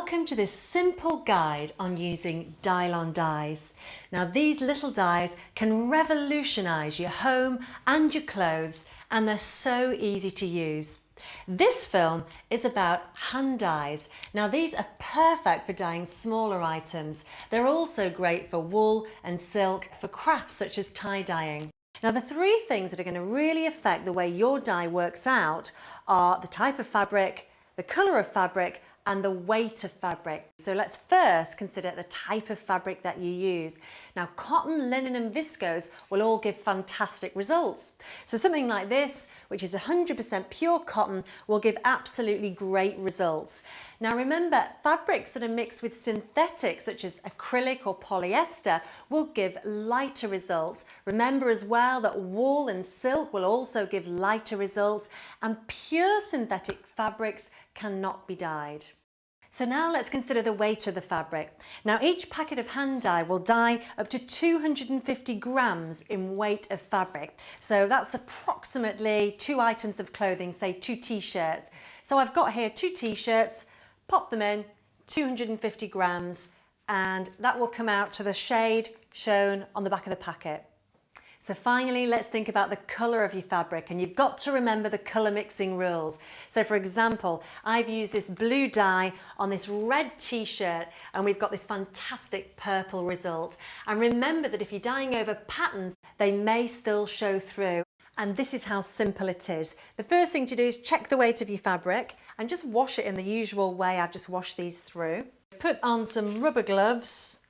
Welcome to this simple guide on using Dylon dyes. Now these little dyes can revolutionise your home and your clothes, and they're so easy to use. This film is about hand dyes. Now these are perfect for dyeing smaller items. They're also great for wool and silk, for crafts such as tie dyeing. Now the three things that are going to really affect the way your dye works out are the type of fabric, the colour of fabric, and the weight of fabric. So let's first consider the type of fabric that you use. Now cotton, linen and viscose will all give fantastic results. So something like this, which is 100% pure cotton, will give absolutely great results. Now remember, fabrics that are mixed with synthetics such as acrylic or polyester will give lighter results. Remember as well that wool and silk will also give lighter results, and pure synthetic fabrics cannot be dyed. So now let's consider the weight of the fabric. Now each packet of hand dye will dye up to 250 grams in weight of fabric. So that's approximately 2 items of clothing, say 2 t-shirts. So I've got here 2 t-shirts, pop them in, 250 grams, and that will come out to the shade shown on the back of the packet. So finally, let's think about the colour of your fabric, and you've got to remember the colour mixing rules. So for example, I've used this blue dye on this red t-shirt and we've got this fantastic purple result. And remember that if you're dyeing over patterns, they may still show through. And this is how simple it is. The first thing to do is check the weight of your fabric and just wash it in the usual way. I've just washed these through. Put on some rubber gloves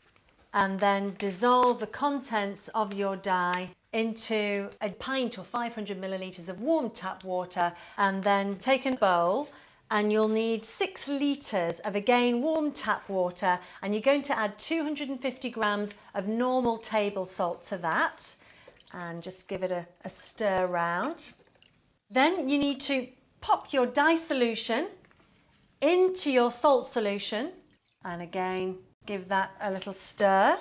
and then dissolve the contents of your dye into a pint or 500 millilitres of warm tap water, and then take a bowl and you'll need 6 litres of again warm tap water, and you're going to add 250 grams of normal table salt to that and just give it a stir round. Then you need to pop your dye solution into your salt solution and again give that a little stir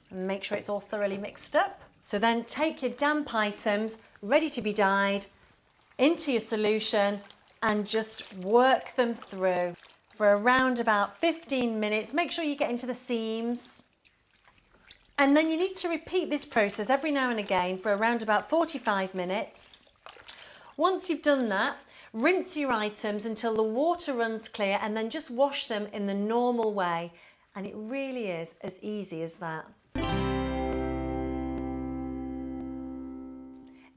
and make sure it's all thoroughly mixed up. So then take your damp items ready to be dyed into your solution and just work them through for around about 15 minutes. Make sure you get into the seams. And then you need to repeat this process every now and again for around about 45 minutes. Once you've done that, rinse your items until the water runs clear and then just wash them in the normal way. And it really is as easy as that.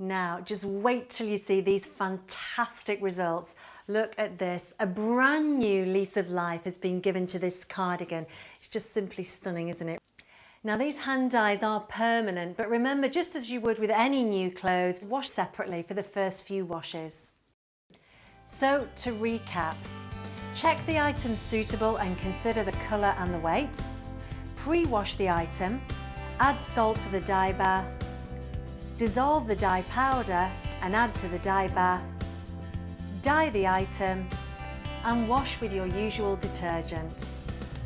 Now, just wait till you see these fantastic results. Look at this. A brand new lease of life has been given to this cardigan. It's just simply stunning, isn't it? Now, these hand dyes are permanent, but remember, just as you would with any new clothes, wash separately for the first few washes. So, to recap, check the items suitable and consider the colour and the weights. Pre-wash the item, add salt to the dye bath, dissolve the dye powder and add to the dye bath, dye the item and wash with your usual detergent.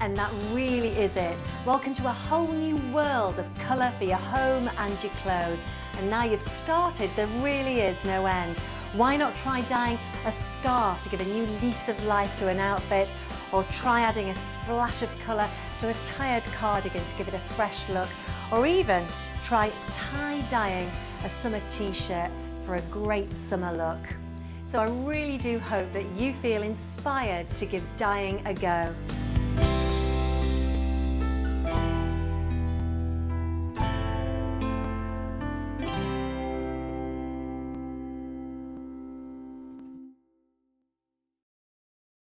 And that really is it. Welcome to a whole new world of colour for your home and your clothes. And now you've started, there really is no end. Why not try dyeing a scarf to give a new lease of life to an outfit, or try adding a splash of colour to a tired cardigan to give it a fresh look, or even try tie-dyeing a summer t-shirt for a great summer look. So I really do hope that you feel inspired to give dyeing a go.